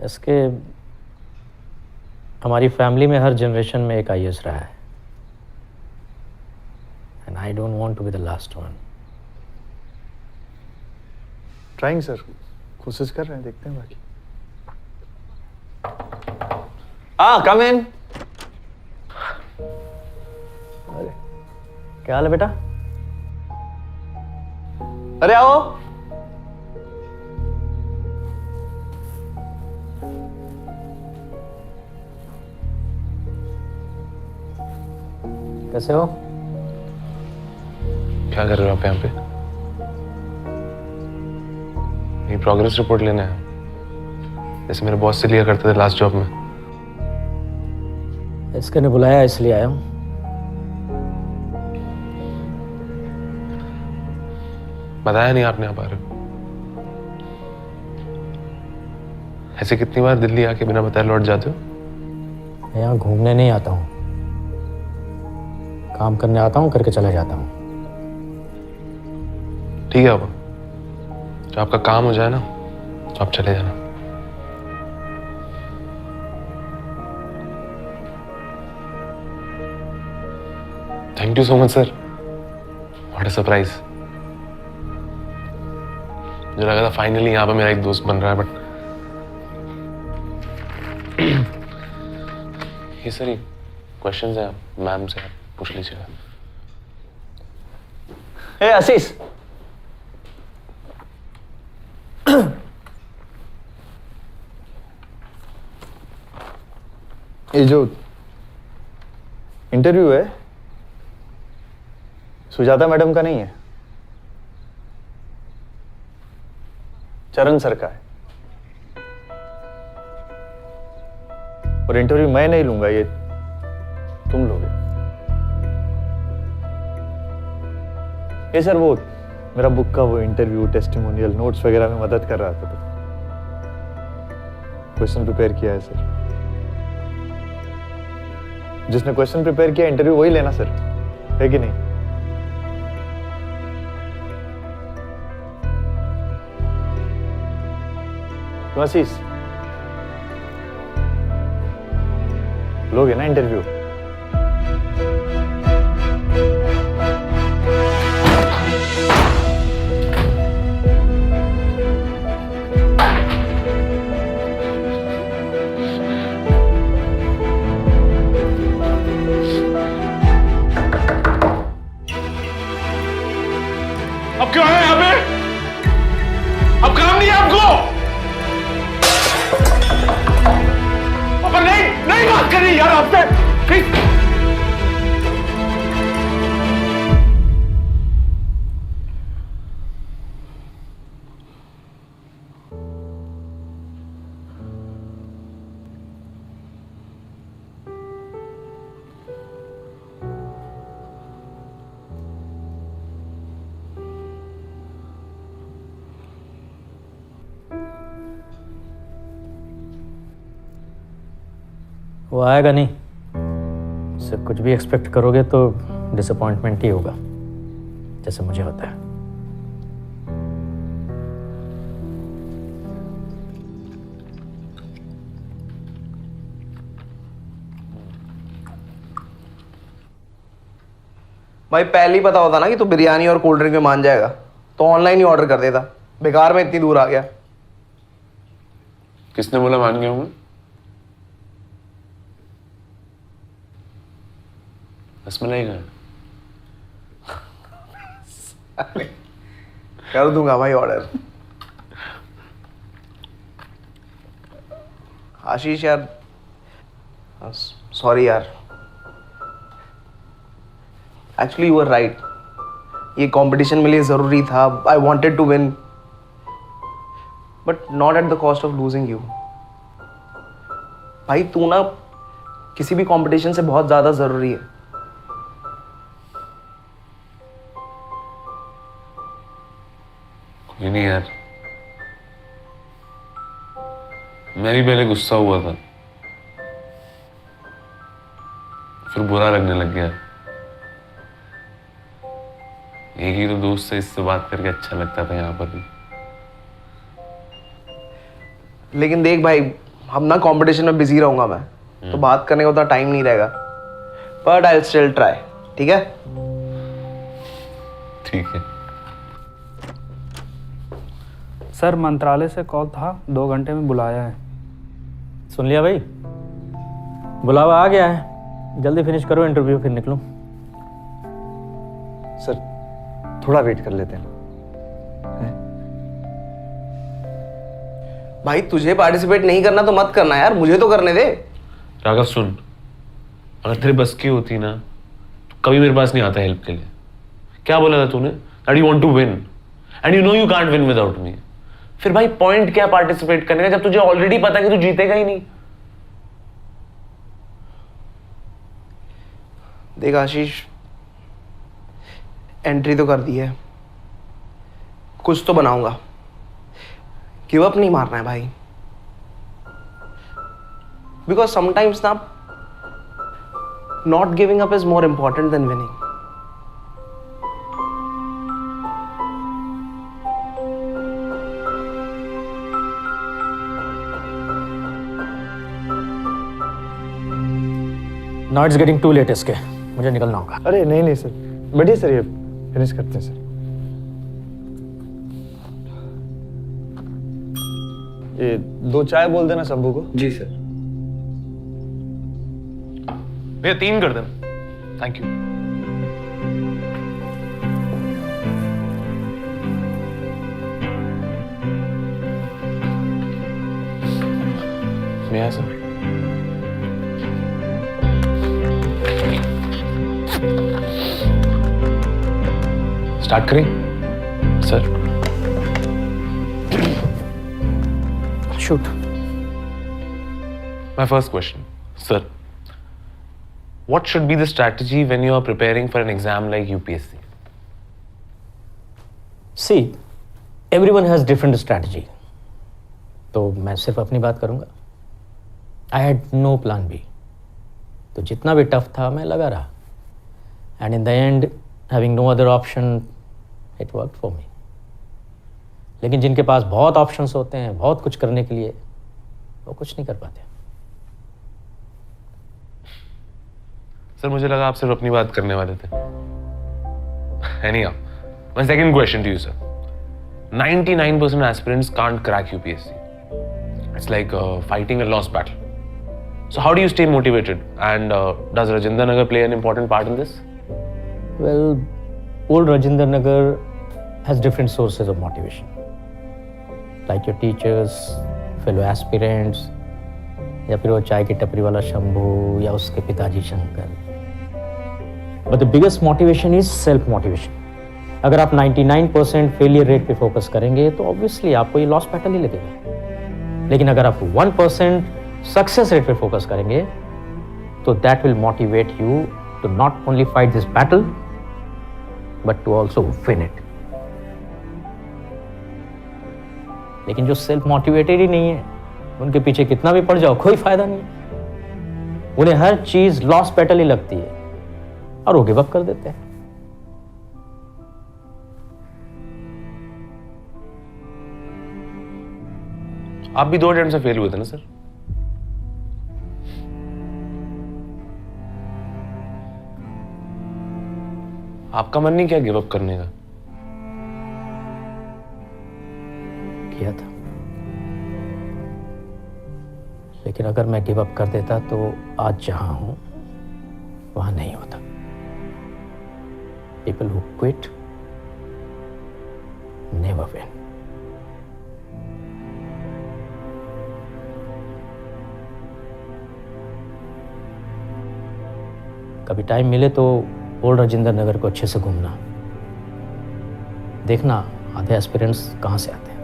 इसके हमारी फैमिली में हर जनरेशन में एक आईएएस रहा है and I don't want to be the last one. Trying sir, कोशिश कर रहे हैं, देखते हैं बाकी। हाँ, कम इन। अरे क्या हाल है बेटा? अरे आओ। कैसे हो? क्या कर रहे हो आप यहाँ पे? ये प्रोग्रेस रिपोर्ट लेना है, जैसे मेरे बॉस से लिया करते थे लास्ट जॉब में। इसके ने बुलाया इसलिए आया हूँ। बताया नहीं आपने, आप आ रहे हो। ऐसे कितनी बार दिल्ली आके बिना बताए लौट जाते हो? मैं यहाँ घूमने नहीं आता हूँ, काम करने आता हूँ, करके चला जाता हूँ। ठीक है, अब जब आपका काम हो जाए ना तो आप चले जाना। Thank you so much sir, what a surprise. मुझे लगा था फाइनली यहाँ पे मेरा एक दोस्त बन रहा है, बट ये सर क्वेश्चंस हैं, मैम से आप पूछ लीजिएगा। ए आशीष, ये जो इंटरव्यू है सुजाता मैडम का नहीं है, चरण सर का है। और इंटरव्यू मैं नहीं लूंगा, ये तुम लोगे। ये सर वो मेरा बुक का वो इंटरव्यू टेस्टिमोनियल नोट्स वगैरह में मदद कर रहा था, तो क्वेश्चन प्रिपेयर किया है सर। जिसने क्वेश्चन प्रिपेयर किया इंटरव्यू वही लेना सर, है कि नहीं? तो आशीष लोगे ना इंटरव्यू? अब क्यों है यहाँ पे? अब काम नहीं है आपको? नहीं बात करी यार आपसे। वो आएगा नहीं, उससे कुछ भी एक्सपेक्ट करोगे तो डिसअपॉइंटमेंट ही होगा, जैसे मुझे होता है। भाई पहले ही पता होता ना कि तू बिरयानी और कोल्ड ड्रिंक में मान जाएगा तो ऑनलाइन ही ऑर्डर कर देता, बेकार में इतनी दूर आ गया। किसने बोला मान गया हूं मैं? रसमलाई का कर दूंगा भाई ऑर्डर। आशीष यार, सॉरी यार, एक्चुअली यू आर राइट, ये कंपटीशन मेरे लिए जरूरी था। I wanted to win but not at the cost of losing you. भाई तू ना किसी भी कंपटीशन से बहुत ज्यादा जरूरी है। नहीं यार, मैं भी पहले गुस्सा हुआ था, फिर बुरा लगने लग गया। एक ही तो दोस्त से इससे बात करके अच्छा लगता था यहाँ पर भी। लेकिन देख भाई, हम ना कंपटीशन में बिजी रहूंगा मैं, तो बात करने का उतना टाइम नहीं रहेगा, but I will still try. ठीक है? ठीक है। सर मंत्रालय से कॉल था, 2 घंटे में बुलाया है। सुन लिया भाई, बुलावा आ गया है, जल्दी फिनिश करो इंटरव्यू, फिर निकलो। सर थोड़ा वेट कर लेते हैं। भाई तुझे पार्टिसिपेट नहीं करना तो मत करना यार, मुझे तो करने दे। राघव सुन, अगर तेरे बस की होती ना तो कभी मेरे पास नहीं आता हेल्प के लिए। क्या बोला था तूने? That you want to win and you know you can't win without me. फिर भाई पॉइंट क्या पार्टिसिपेट करने का जब तुझे ऑलरेडी पता है कि तू जीतेगा ही नहीं। देख आशीष, एंट्री तो कर दी है, कुछ तो बनाऊंगा, गिव अप नहीं मारना है भाई। बिकॉज समटाइम्स ना not giving up is more important than winning. Now it's getting too late इसके, मुझे निकलना होगा। अरे नहीं नहीं सर, बढ़िया सर, ये फिनिश करते हैं सर। ये 2 चाय बोल देना शंभू को। जी सर। भैया 3 कर देना। Thank you. भैया सर स्टार्ट करें sir? Shoot. My first question, sir. What should be the strategy when you are preparing for an exam like UPSC? See everyone has different strategy, तो मैं सिर्फ अपनी बात करूंगा। I had no plan B, तो जितना भी टफ था मैं लगा रहा, and in the end having no other option it work for me. लेकिन जिनके पास बहुत ऑप्शंस होते हैं बहुत कुछ करने के लिए, वो कुछ नहीं कर पाते। सर मुझे लगा आप सिर्फ अपनी बात करने वाले थे। Anyhow, my second question to you, sir. 99% aspirants can't crack UPSC. It's like fighting a lost battle. So how do you stay motivated? And does Rajinder Nagar play an important part in this? Well, old Rajinder Nagar has different sources of motivation, like your teachers, fellow aspirants, या फिर वो चाय की टपरी वाला शंभू या उसके पिताजी Shankar. But the biggest motivation is self motivation. अगर आप 99% फेलियर रेट पे फोकस करेंगे तो ऑब्वियसली आपको ये लॉस बैटल ही लगेगा, लेकिन अगर आप 1% सक्सेस रेट पे फोकस करेंगे तो that will motivate you to not only fight this battle but to also win it. लेकिन जो सेल्फ मोटिवेटेड ही नहीं है, उनके पीछे कितना भी पड़ जाओ कोई फायदा नहीं। उन्हें हर चीज लॉस बैटल ही लगती है और वो गिव अप कर देते हैं। आप भी 2 अटेम्प्ट से फेल हुए थे ना सर? आपका मन नहीं किया गिव अप करने का? किया था, लेकिन अगर मैं गिव अप कर देता तो आज जहां हूं वहां नहीं होता। People who quit never win. कभी टाइम मिले तो ओल्ड राजेंद्र नगर को अच्छे से घूमना, देखना आधे एस्पिरेंट्स कहाँ से आते हैं।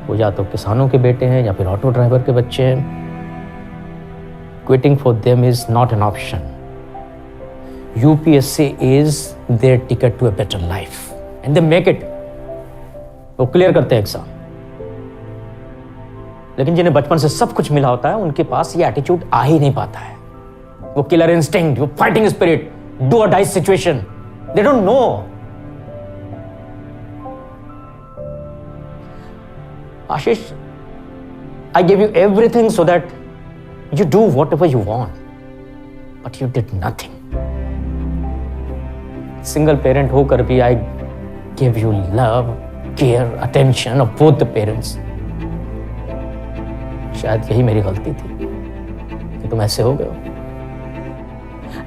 वो या तो किसानों के बेटे हैं या फिर ऑटो ड्राइवर के बच्चे हैं। Quitting for them is not an option. UPSC is their ticket to a better life and they make it. वो क्लियर करते हैं एग्जाम। लेकिन जिन्हें बचपन से सब कुछ मिला होता है उनके पास ये एटीट्यूड आ ही नहीं पाता है। वो किलर इंस्टिंक्ट, वो फाइटिंग स्पिरिट, डू और die situation, they don't know. Ashish, I gave you everything so that you do whatever you want, but you did nothing. Single parent होकर भी I gave you love, care, attention of both the parents. शायद यही मेरी गलती थी कि तुम ऐसे हो गए हो.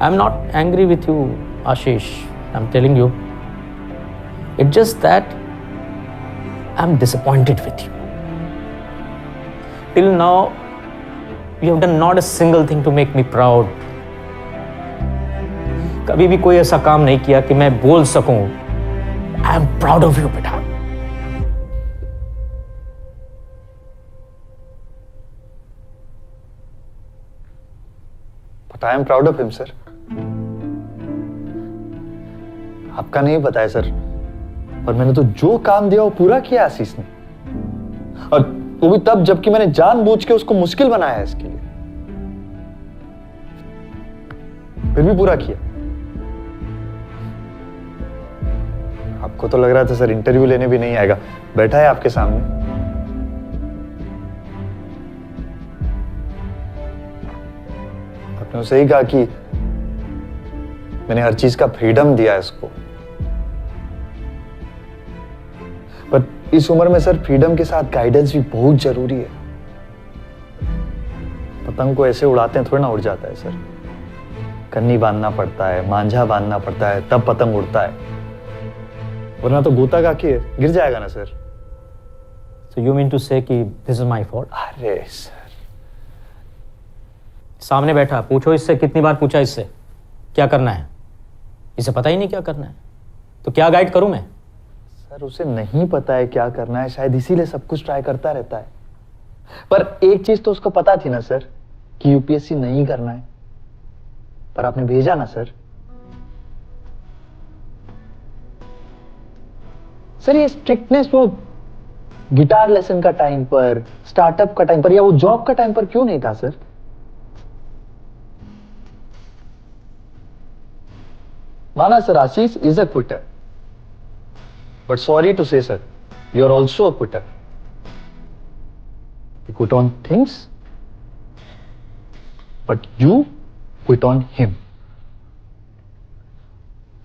I'm not angry with you, Ashish. I'm telling you. It's just that I'm disappointed with you. Till now, you have done not a single thing to make me proud. कभी भी कोई ऐसा काम नहीं किया कि मैं बोल सकूं I am proud of you, बेटा. But I am proud of him, sir. आपका नहीं पता है सर, पर मैंने तो जो काम दिया वो पूरा किया आशीष ने, और वो भी तब जबकि मैंने जानबूझ के उसको मुश्किल बनाया है इसके लिए, फिर भी पूरा किया. आपको तो लग रहा था सर इंटरव्यू लेने भी नहीं आएगा, बैठा है आपके सामने. आपने उसे ही कहा कि मैंने हर चीज का फ्रीडम दिया है इसको, पर इस उम्र में सर फ्रीडम के साथ गाइडेंस भी बहुत जरूरी है. पतंग को ऐसे उड़ाते हैं थोड़ा ना उड़ जाता है सर, कन्नी बांधना पड़ता है, मांझा बांधना पड़ता है, तब पतंग उड़ता है, वरना तो गोता का के गिर जाएगा ना sir. So you mean to say कि this is my fault? अरे सर, सामने बैठा, पूछो इससे. कितनी बार पूछा इससे क्या करना है? इसे पता ही नहीं क्या करना है, तो क्या गाइड करूं मैं? सर उसे नहीं पता है क्या करना है, शायद इसीलिए सब कुछ ट्राई करता रहता है. पर एक चीज तो उसको पता थी ना सर कि यूपीएससी नहीं करना है, पर आपने भेजा ना सर. सर ये स्ट्रिक्टनेस वो गिटार लेसन का टाइम पर, स्टार्टअप का टाइम पर, या वो जॉब का टाइम पर क्यों नहीं था सर? माना sir Ashish is a quitter, but sorry to say sir, you are also a quitter. You quit on things, but you quit on him.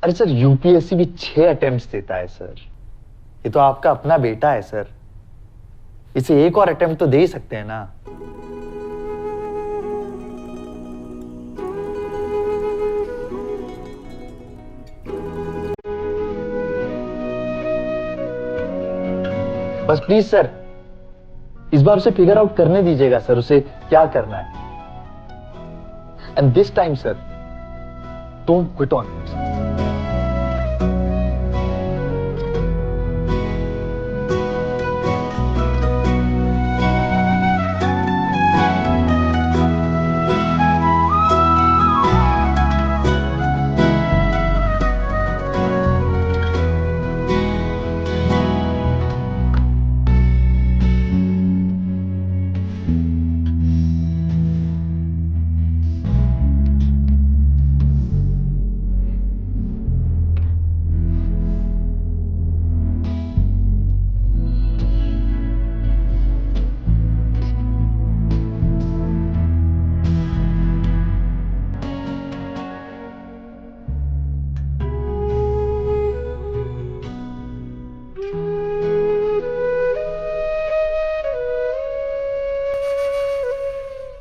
अरे सर यूपीएससी भी 6 अटेम्प्ट्स देता है सर, ये तो आपका अपना बेटा है सर, इसे एक और अटेम्प्ट तो दे ही सकते हैं ना. बस प्लीज सर इस बार उसे फिगर आउट करने दीजिएगा सर, उसे क्या करना है. And this time sir don't quit on.